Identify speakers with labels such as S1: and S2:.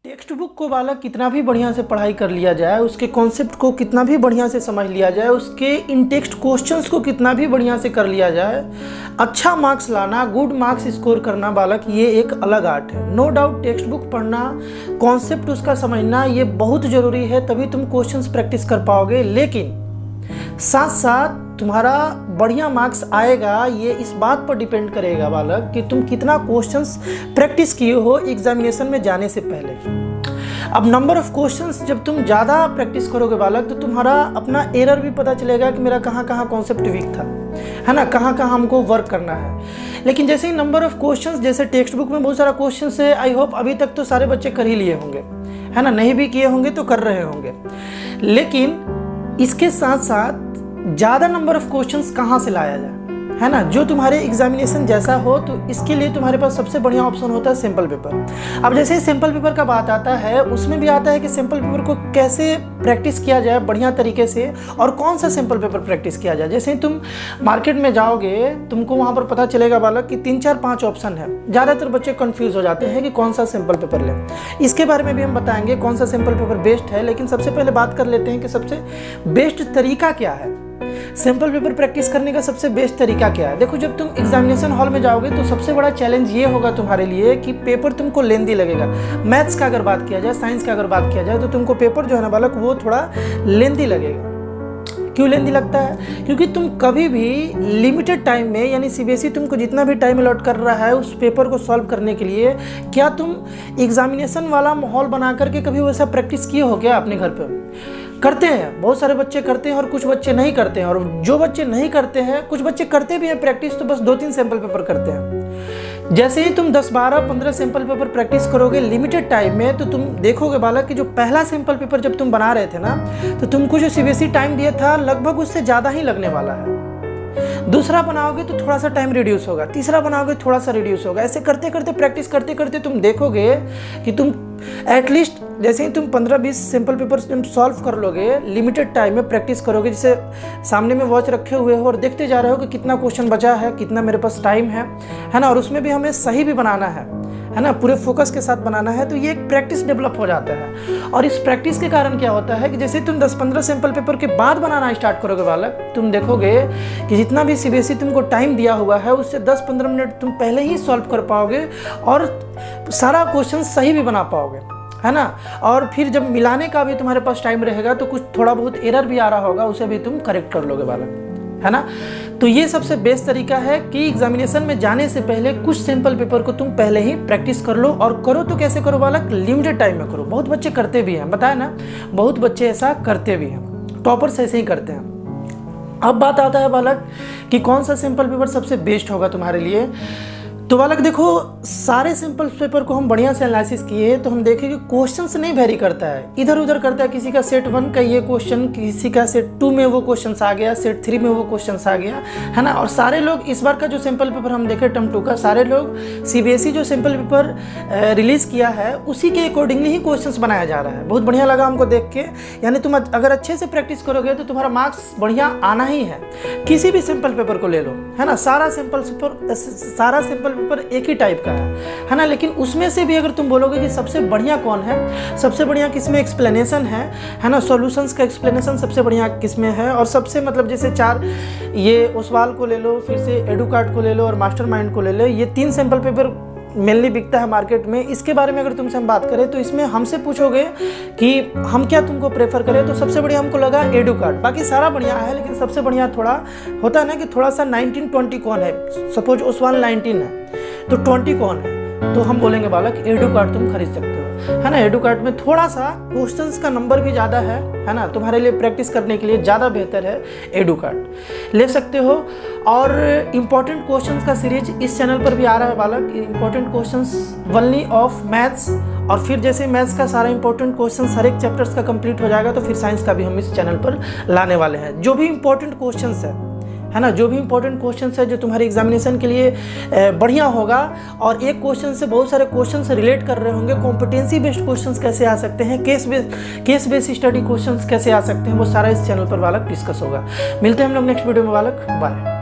S1: Text book को बालक कितना भी बढ़िया से पढ़ाई कर लिया जाए, उसके कॉन्सेप्ट को कितना भी बढ़िया से समझ लिया जाए, उसके इन टेक्स्ट क्वेश्चंस को कितना भी बढ़िया से कर लिया जाए, अच्छा मार्क्स लाना, गुड मार्क्स स्कोर करना बालक ये एक अलग आर्ट है। नो डाउट टेक्स्ट बुक पढ़ना, कॉन्सेप्ट उसका समझना ये बहुत ज़रूरी है, तभी तुम क्वेश्चंस प्रैक्टिस कर पाओगे। लेकिन साथ साथ तुम्हारा बढ़िया मार्क्स आएगा ये इस बात पर डिपेंड करेगा बालक कि तुम कितना क्वेश्चंस प्रैक्टिस किए हो एग्जामिनेशन में जाने से पहले। अब नंबर ऑफ क्वेश्चंस जब तुम ज़्यादा प्रैक्टिस करोगे बालक तो तुम्हारा अपना एरर भी पता चलेगा कि मेरा कहाँ कहाँ कॉन्सेप्ट वीक था, है ना, कहाँ कहाँ हमको वर्क करना है। लेकिन जैसे ही नंबर ऑफ क्वेश्चंस, जैसे टेक्स्ट बुक में बहुत सारा क्वेश्चंस है, आई होप अभी तक तो सारे बच्चे कर ही लिए होंगे, है ना, नहीं भी किए होंगे तो कर रहे होंगे। लेकिन इसके साथ साथ ज़्यादा नंबर ऑफ क्वेश्चंस कहाँ से लाया जाए, है ना, जो तुम्हारे एग्जामिनेशन जैसा हो, तो इसके लिए तुम्हारे पास सबसे बढ़िया ऑप्शन होता है सिंपल पेपर। अब जैसे सिंपल पेपर का बात आता है, उसमें भी आता है कि सिंपल पेपर को कैसे प्रैक्टिस किया जाए बढ़िया तरीके से और कौन सा सिंपल पेपर प्रैक्टिस किया जाए। जैसे ही तुम मार्केट में जाओगे तुमको वहाँ पर पता चलेगा बालक कि 3 4 5 ऑप्शन है। ज़्यादातर बच्चे कन्फ्यूज़ हो जाते हैं कि कौन सा सिंपल पेपर लें। इसके बारे में भी हम बताएंगे कौन सा सिंपल पेपर बेस्ट है। लेकिन सबसे पहले बात कर लेते हैं कि सबसे बेस्ट तरीका क्या है, सिंपल पेपर प्रैक्टिस करने का सबसे बेस्ट तरीका क्या है। देखो, जब तुम एग्जामिनेशन हॉल में जाओगे तो सबसे बड़ा चैलेंज ये होगा तुम्हारे लिए कि पेपर तुमको लेंदी लगेगा। मैथ्स का अगर बात किया जाए, साइंस का अगर बात किया जाए, तो तुमको पेपर जो है ना बालक वो थोड़ा लेंदी लगेगा। क्यों लेंदी लगता है? क्योंकि तुम कभी भी लिमिटेड टाइम में, यानी सीबीएसई तुमको जितना भी टाइम अलॉट कर रहा है उस पेपर को सॉल्व करने के लिए, क्या तुम एग्जामिनेशन वाला माहौल बना करके कभी वैसा प्रैक्टिस किए हो क्या अपने घर पे? करते हैं, बहुत सारे बच्चे करते हैं और कुछ बच्चे नहीं करते हैं। और जो बच्चे नहीं करते हैं, कुछ बच्चे करते भी हैं प्रैक्टिस, तो बस 2-3 सैंपल पेपर करते हैं। जैसे ही तुम 10 12 15 सैंपल पेपर प्रैक्टिस करोगे लिमिटेड टाइम में, तो तुम देखोगे बालक कि जो पहला सैंपल पेपर जब तुम बना रहे थे ना, तो तुमको जो सीबीएसई टाइम दिया था लगभग उससे ज़्यादा ही लगने वाला है। दूसरा बनाओगे तो थोड़ा सा टाइम रिड्यूस होगा, तीसरा बनाओगे थोड़ा सा रिड्यूस होगा। ऐसे करते करते प्रैक्टिस करते करते तुम देखोगे कि तुम एटलीस्ट जैसे ही तुम 15-20 सिंपल पेपर सॉल्व कर लोगे लिमिटेड टाइम में प्रैक्टिस करोगे, जैसे सामने में वॉच रखे हुए हो और देखते जा रहे हो कि कितना क्वेश्चन बचा है, कितना मेरे पास टाइम है ना, और उसमें भी हमें सही भी बनाना है ना, पूरे फोकस के साथ बनाना है। तो ये एक प्रैक्टिस डेवलप हो जाता है। और इस प्रैक्टिस के कारण क्या होता है कि जैसे तुम 10-15 सिंपल पेपर के बाद बनाना स्टार्ट करोगे बालक, तुम देखोगे कि जितना भी सीबीएसई तुमको टाइम दिया हुआ है उससे 10-15 मिनट तुम पहले ही सॉल्व कर पाओगे और सारा क्वेश्चन सही भी बना पाओगे, है ना। और फिर जब मिलाने का भी तुम्हारे पास टाइम रहेगा तो कुछ थोड़ा बहुत एरर भी आ रहा होगा, उसे भी तुम करेक्ट कर लोगे बालक, है ना। तो ये सबसे बेस्ट तरीका है कि एग्जामिनेशन में जाने से पहले कुछ सिंपल पेपर को तुम पहले ही प्रैक्टिस कर लो। और करो तो कैसे करो बालक? लिमिटेड टाइम में करो। बहुत बच्चे करते भी हैं, बताया ना, बहुत बच्चे ऐसा करते भी हैं, टॉपर्स ऐसे ही करते हैं। अब बात आता है बालक कि कौन सा सिंपल पेपर सबसे बेस्ट होगा तुम्हारे लिए। तो बालक देखो, सारे सिंपल पेपर को हम बढ़िया से एनालिसिस किए तो हम देखें कि क्वेश्चन से नहीं वेरी करता है, इधर उधर करता है। किसी का सेट 1 का ये क्वेश्चन, किसी का सेट 2 में वो क्वेश्चन आ गया, सेट 3 में वो क्वेश्चन आ गया, है ना। और सारे लोग इस बार का जो सिंपल पेपर हम देखें टर्म 2 का, सारे लोग सीबीएसई जो सिंपल पेपर रिलीज़ किया है उसी के अकॉर्डिंगली ही क्वेश्चन बनाया जा रहा है। बहुत बढ़िया लगा हमको देख के। यानी तुम अगर अच्छे से प्रैक्टिस करोगे तो तुम्हारा मार्क्स बढ़िया आना ही है। किसी भी सिंपल पेपर को ले लो, है ना, सारा सिंपल पेपर एक ही टाइप का है ना। लेकिन उसमें से भी अगर तुम बोलोगे कि सबसे बढ़िया कौन है, सबसे बढ़िया किसमें एक्सप्लेनेशन है ना, सॉल्यूशंस का एक्सप्लेनेशन सबसे बढ़िया किसमें है, और सबसे मतलब जैसे 4 ये ओसवाल को ले लो, फिर से एडुकार्ड को ले लो और मास्टरमाइंड को ले लो, ये 3 सैंपल पेपर मेनली बिकता है मार्केट में। इसके बारे में अगर तुमसे हम बात करें तो इसमें हमसे पूछोगे कि हम क्या तुमको प्रेफर करें, तो सबसे बढ़िया हमको लगा एडुकार्ड। बाकी सारा बढ़िया है, लेकिन सबसे बढ़िया थोड़ा होता है ना कि थोड़ा सा 19-20 कौन है। सपोज ओसवाल 19 है तो 20 कौन है, तो हम बोलेंगे बालक एडुकार्ड तुम खरीद सकते हो, है ना। एडुकार्ड में थोड़ा सा क्वेश्चंस का नंबर भी ज़्यादा है ना, तुम्हारे लिए प्रैक्टिस करने के लिए ज़्यादा बेहतर है, एडुकार्ड ले सकते हो। और इम्पॉर्टेंट क्वेश्चंस का सीरीज इस चैनल पर भी आ रहा है बालक, important questions only of maths. और फिर जैसे मैथ्स का सारा इंपॉर्टेंट क्वेश्चंस हर एक चैप्टर्स का कंप्लीट हो जाएगा तो फिर साइंस का भी हम इस चैनल पर लाने वाले हैं। जो भी इंपॉर्टेंट क्वेश्चंस है ना, जो भी इंपॉर्टेंट क्वेश्चन है जो तुम्हारे एग्जामिनेशन के लिए बढ़िया होगा, और एक क्वेश्चन से बहुत सारे क्वेश्चन से रिलेट कर रहे होंगे, कॉम्पिटेंसी बेस्ड क्वेश्चंस कैसे आ सकते हैं, केस बेस्ड स्टडी क्वेश्चंस कैसे आ सकते हैं, वो सारा इस चैनल पर बालक डिस्कस होगा। मिलते हैं हम लोग नेक्स्ट वीडियो में बालक, बाय।